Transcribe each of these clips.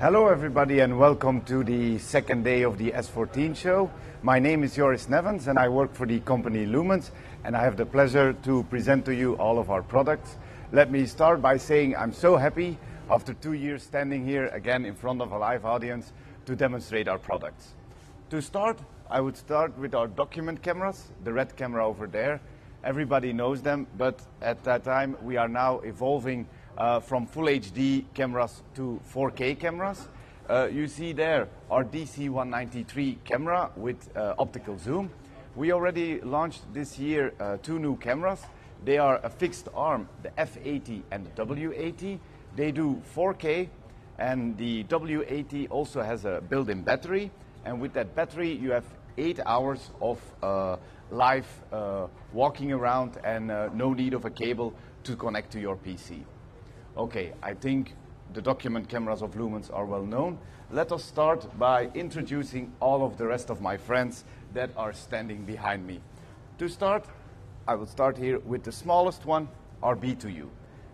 Hello everybody and welcome to the second day of the S14 show. My name is Joris Nevens and I work for the company Lumens, and I have the pleasure to present to you all of our products. Let me start by saying I'm so happy after 2 years standing here again in front of a live audience to demonstrate our products. To start, I would start with our document cameras, the red camera over there. Everybody knows them, but at that time we are now evolving from Full HD cameras to 4K cameras. You see there our DC193 camera with optical zoom. We already launched this year 2 new cameras. They are a fixed arm, the F80 and the W80. They do 4K, and the W80 also has a built-in battery. And with that battery you have 8 hours of live walking around and no need of a cable to connect to your PC. Okay, I think the document cameras of Lumens are well known. Let us start by introducing all of the rest of my friends that are standing behind me. To start, I will start here with the smallest one, our B2U.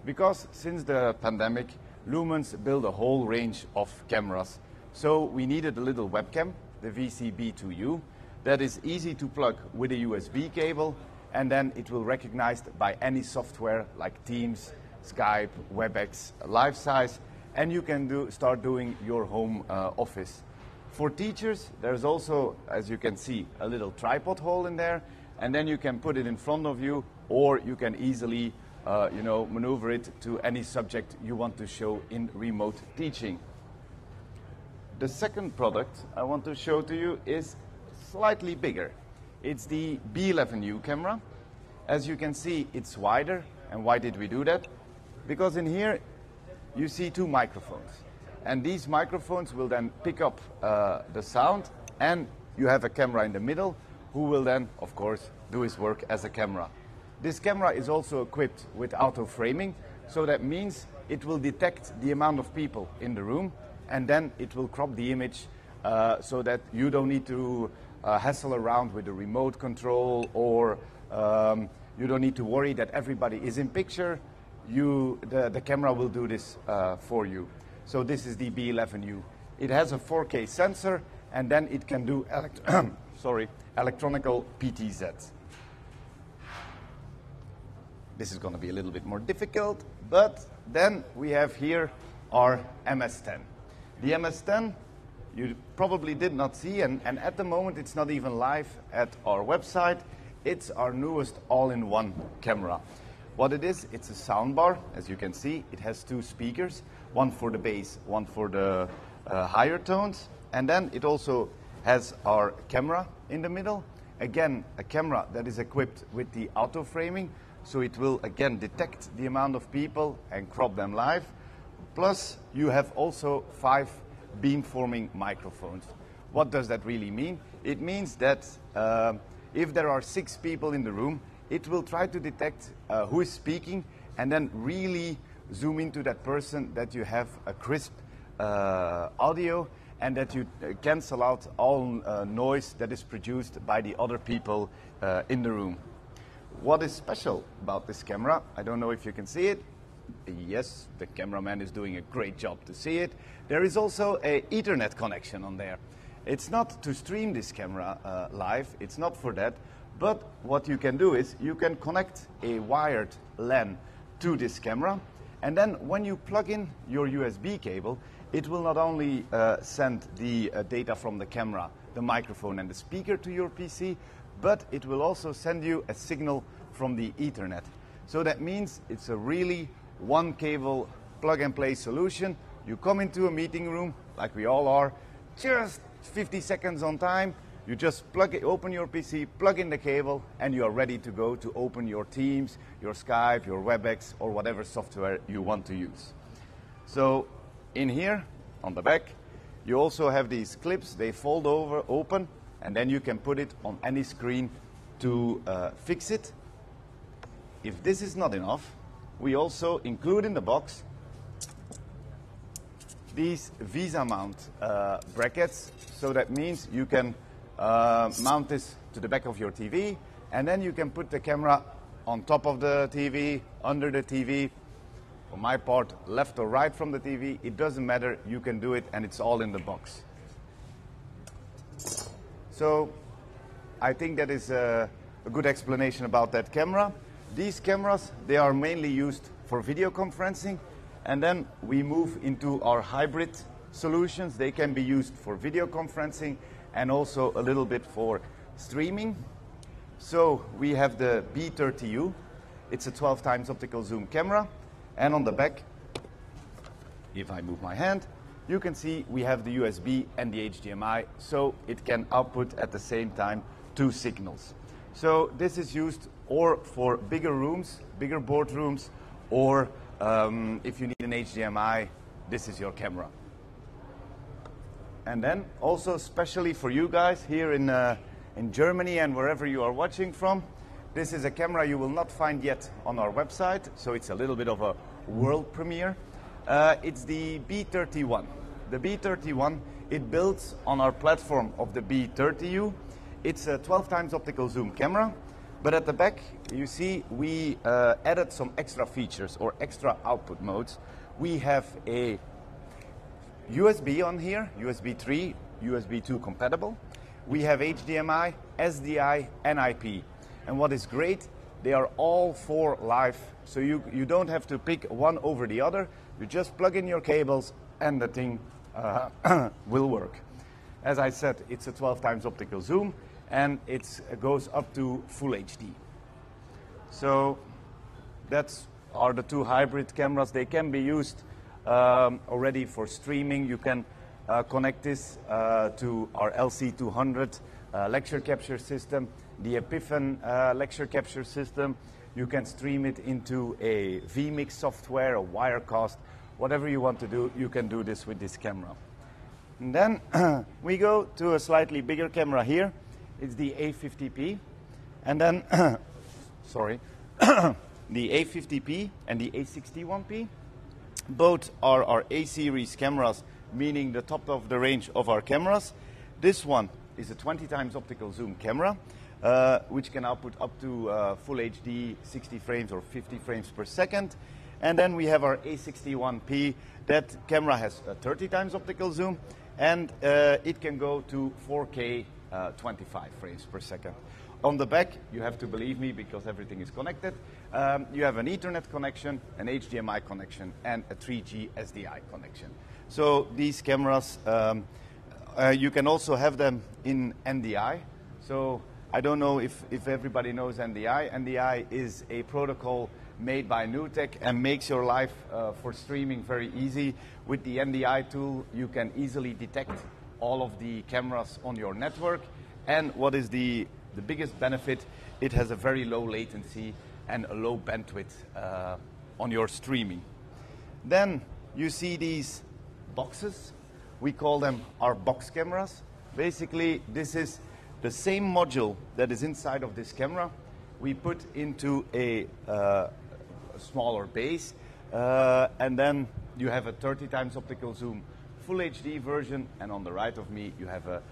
Because since the pandemic, Lumens built a whole range of cameras. So we needed a little webcam, the VC-B2U, that is easy to plug with a USB cable, and then it will recognize by any software like Teams, Skype, WebEx, live size, and you can start doing your home office. For teachers, there's also, as you can see, a little tripod hole in there, and then you can put it in front of you, or you can easily maneuver it to any subject you want to show in remote teaching. The second product I want to show to you is slightly bigger. It's the B11U camera. As you can see, it's wider. And why did we do that? Because in here you see 2 microphones, and these microphones will then pick up the sound, and you have a camera in the middle who will then, of course, do his work as a camera. This camera is also equipped with auto framing, so that means it will detect the amount of people in the room, and then it will crop the image so that you don't need to hassle around with the remote control, or you don't need to worry that everybody is in picture. The camera will do this for you. So this is the B11U. It has a 4K sensor, and then it can do electronical PTZ. This is going to be a little bit more difficult, but then we have here our MS-10. The MS-10 you probably did not see, and at the moment it's not even live at our website. It's our newest all-in-one camera. What it is, it's a soundbar. As you can see, it has 2 speakers, one for the bass, one for the higher tones. And then it also has our camera in the middle. Again, a camera that is equipped with the auto framing, so it will again detect the amount of people and crop them live. Plus, you have also 5 beamforming microphones. What does that really mean? It means that if there are 6 people in the room, it will try to detect who is speaking, and then really zoom into that person, that you have a crisp audio, and that you cancel out all noise that is produced by the other people in the room. What is special about this camera? I don't know if you can see it. Yes, the cameraman is doing a great job to see it. There is also an Ethernet connection on there. It's not to stream this camera live, it's not for that. But what you can do is you can connect a wired LAN to this camera, and then when you plug in your USB cable, it will not only send the data from the camera, the microphone and the speaker to your PC, but it will also send you a signal from the Ethernet. So that means it's a really one cable plug and play solution. You come into a meeting room, like we all are, just 50 seconds on time. You just open your PC, plug in the cable, and you are ready to go to open your Teams, your Skype, your WebEx, or whatever software you want to use. So in here, on the back, you also have these clips. They fold over, open, and then you can put it on any screen to fix it. If this is not enough, we also include in the box these Visa mount brackets. So that means you can mount this to the back of your TV, and then you can put the camera on top of the TV, under the TV, for my part, left or right from the TV, it doesn't matter, you can do it and it's all in the box. So I think that is a good explanation about that camera. These cameras, they are mainly used for video conferencing, and then we move into our hybrid solutions. They can be used for video conferencing and also a little bit for streaming. So we have the B30U. It's a 12 times optical zoom camera, and on the back, if I move my hand, you can see we have the USB and the HDMI, so it can output at the same time 2 signals. So this is used or for bigger rooms, bigger boardrooms, or if you need an HDMI, this is your camera. And then also especially for you guys here in Germany and wherever you are watching from, this is a camera you will not find yet on our website, so it's a little bit of a world premiere. It's the B31. The B31, it builds on our platform of the B30U. It's a 12 times optical zoom camera, but at the back, you see, we added some extra features or extra output modes. We have a USB on here, USB 3, USB 2 compatible. We have HDMI, SDI, and IP. And what is great, they are all 4 live, so you don't have to pick one over the other. You just plug in your cables and the thing will work. As I said, it's a 12 times optical zoom, and it goes up to full HD. So that's are the 2 hybrid cameras. They can be used already for streaming. You can connect this to our LC200 lecture capture system, the Epiphan lecture capture system. You can stream it into a vMix software, a Wirecast, whatever you want to do, you can do this with this camera. And then we go to a slightly bigger camera here. It's the A50P. And then, sorry, the A50P and the A61P. Both are our A-series cameras, meaning the top of the range of our cameras. This one is a 20 times optical zoom camera, which can output up to full HD, 60 frames or 50 frames per second. And then we have our A61P. That camera has a 30 times optical zoom, and it can go to 4K 25 frames per second. On the back, you have to believe me because everything is connected. You have an Ethernet connection, an HDMI connection, and a 3G SDI connection. So these cameras, you can also have them in NDI. So I don't know if everybody knows NDI. NDI is a protocol made by Newtek and makes your life for streaming very easy. With the NDI tool, you can easily detect all of the cameras on your network. And what is the biggest benefit, it has a very low latency and a low bandwidth on your streaming. Then you see these boxes. We call them our box cameras. Basically, this is the same module that is inside of this camera. We put into a smaller base, and then you have a 30 times optical zoom full HD version, and on the right of me you have a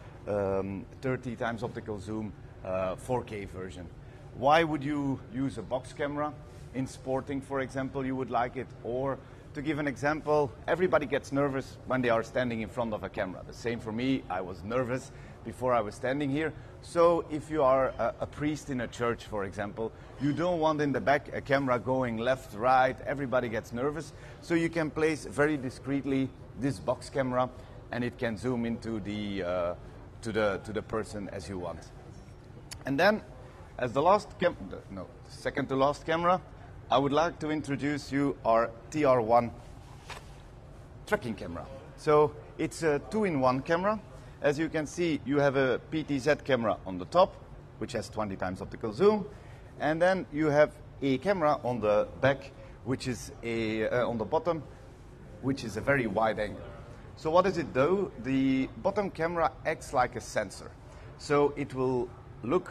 30 times optical zoom 4K version. Why would you use a box camera? In sporting, for example, you would like it, or to give an example, everybody gets nervous when they are standing in front of a camera. The same for me, I was nervous before I was standing here. So if you are a priest in a church, for example, you don't want in the back a camera going left, right, everybody gets nervous. So you can place very discreetly this box camera, and it can zoom into the to the person as you want. And then, as the second to last camera, I would like to introduce you our TR1 tracking camera. So it's a 2-in-1 camera. As you can see, you have a PTZ camera on the top, which has 20 times optical zoom, and then you have a camera on the back, which is on the bottom, which is a very wide angle. So what does it do? The bottom camera acts like a sensor. So it will look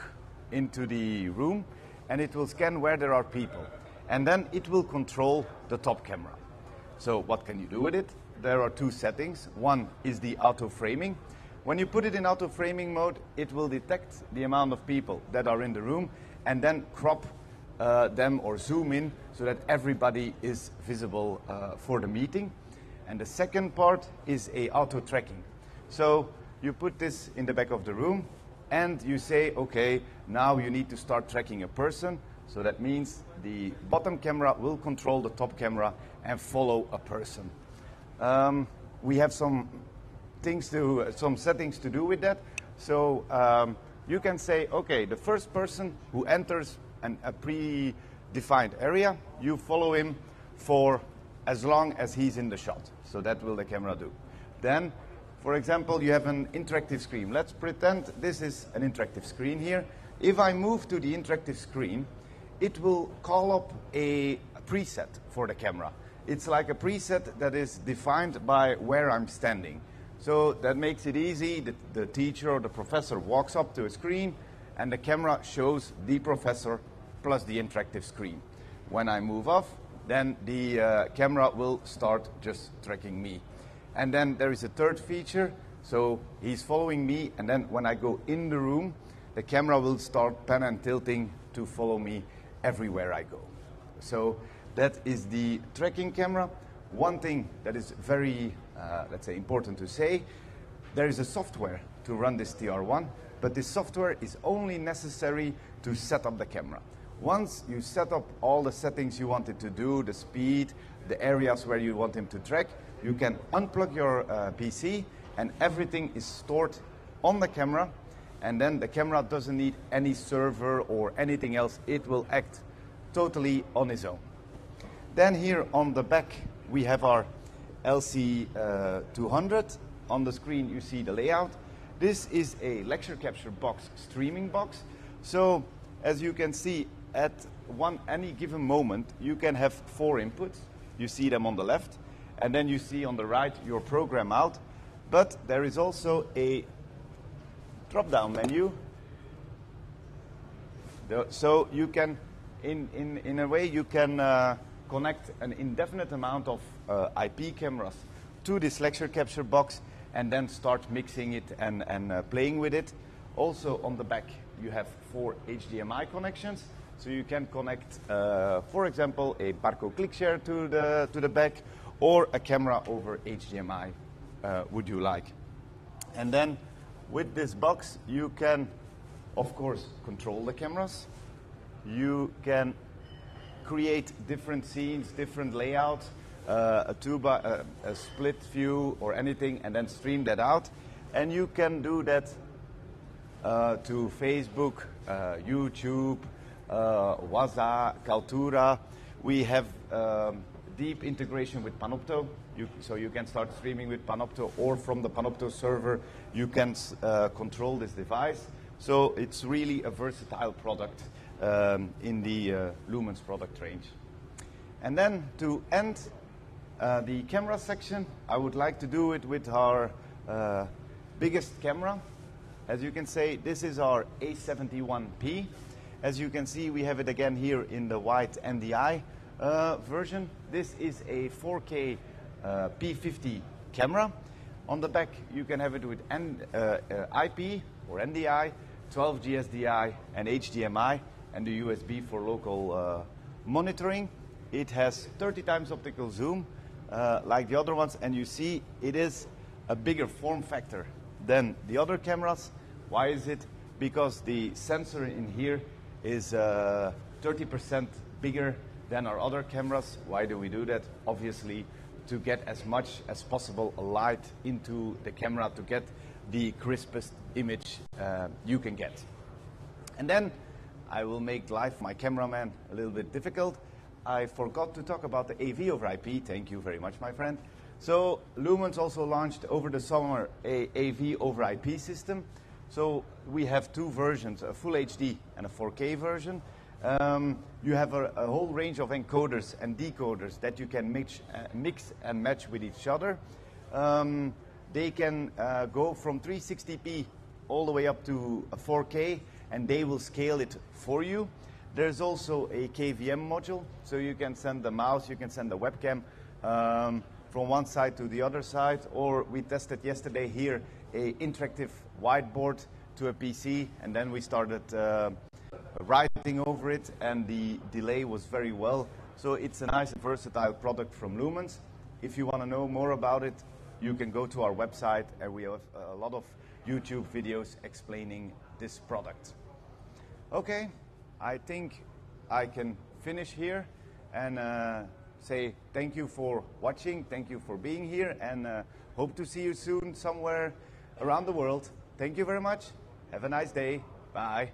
into the room, and it will scan where there are people. And then it will control the top camera. So what can you do with it? There are 2 settings. One is the auto framing. When you put it in auto framing mode, it will detect the amount of people that are in the room and then crop them or zoom in so that everybody is visible for the meeting. And the second part is a auto tracking. So you put this in the back of the room and you say, okay, now you need to start tracking a person. So that means the bottom camera will control the top camera and follow a person. We have some settings to do with that. So you can say, okay, the first person who enters a predefined area, you follow him for as long as he's in the shot. So that will the camera do. Then, for example, you have an interactive screen. Let's pretend this is an interactive screen here. If I move to the interactive screen, it will call up a preset for the camera. It's like a preset that is defined by where I'm standing. So that makes it easy. The teacher or the professor walks up to a screen and the camera shows the professor plus the interactive screen. When I move off, then the camera will start just tracking me. And then there is a third feature. So he's following me, and then when I go in the room, the camera will start pan and tilting to follow me everywhere I go. So that is the tracking camera. One thing that is very, let's say, important to say, there is a software to run this TR1, but this software is only necessary to set up the camera. Once you set up all the settings you want it to do, the speed, the areas where you want him to track, you can unplug your PC and everything is stored on the camera, and then the camera doesn't need any server or anything else. It will act totally on its own. Then here on the back we have our LC200. On the screen you see the layout. This is a lecture capture box, streaming box. So as you can see, at any given moment you can have 4 inputs. You see them on the left, and then you see on the right your program out. But there is also a drop-down menu. So you can, in a way, you can connect an indefinite amount of IP cameras to this lecture capture box and then start mixing it and playing with it. Also on the back you have 4 HDMI connections. So you can connect, for example, a Barco ClickShare to the back, or a camera over HDMI, would you like. And then with this box you can, of course, control the cameras. You can create different scenes, different layouts, a split view or anything, and then stream that out. And you can do that to Facebook, YouTube, Waza, Kaltura. We have deep integration with Panopto, so you can start streaming with Panopto, or from the Panopto server you can control this device. So it's really a versatile product in the Lumens product range. And then to end the camera section, I would like to do it with our biggest camera. As you can see, this is our A71P. As you can see, we have it again here in the white NDI version. This is a 4K P50 camera. On the back, you can have it with IP or NDI, 12 GSDI and HDMI, and the USB for local monitoring. It has 30 times optical zoom, like the other ones, and you see it is a bigger form factor than the other cameras. Why is it? Because the sensor in here is 30% bigger than our other cameras. Why do we do that? Obviously, to get as much as possible light into the camera to get the crispest image you can get. And then I will make life, my cameraman, a little bit difficult. I forgot to talk about the AVOverIP. Thank you very much, my friend. So Lumens also launched over the summer a AVOverIP system. So we have 2 versions, a full HD and a 4K version. You have a whole range of encoders and decoders that you can mix and match with each other. They can go from 360p all the way up to 4K, and they will scale it for you. There's also a KVM module, so you can send the mouse, you can send the webcam from one side to the other side, or we tested yesterday here a interactive whiteboard to a PC, and then we started writing over it, and the delay was very well So it's a nice and versatile product from Lumens. If you want to know more about it, you can go to our website, and we have a lot of YouTube videos explaining this product. Okay, I think I can finish here and say thank you for watching, thank you for being here, and hope to see you soon somewhere around the world. Thank you very much. Have a nice day. Bye.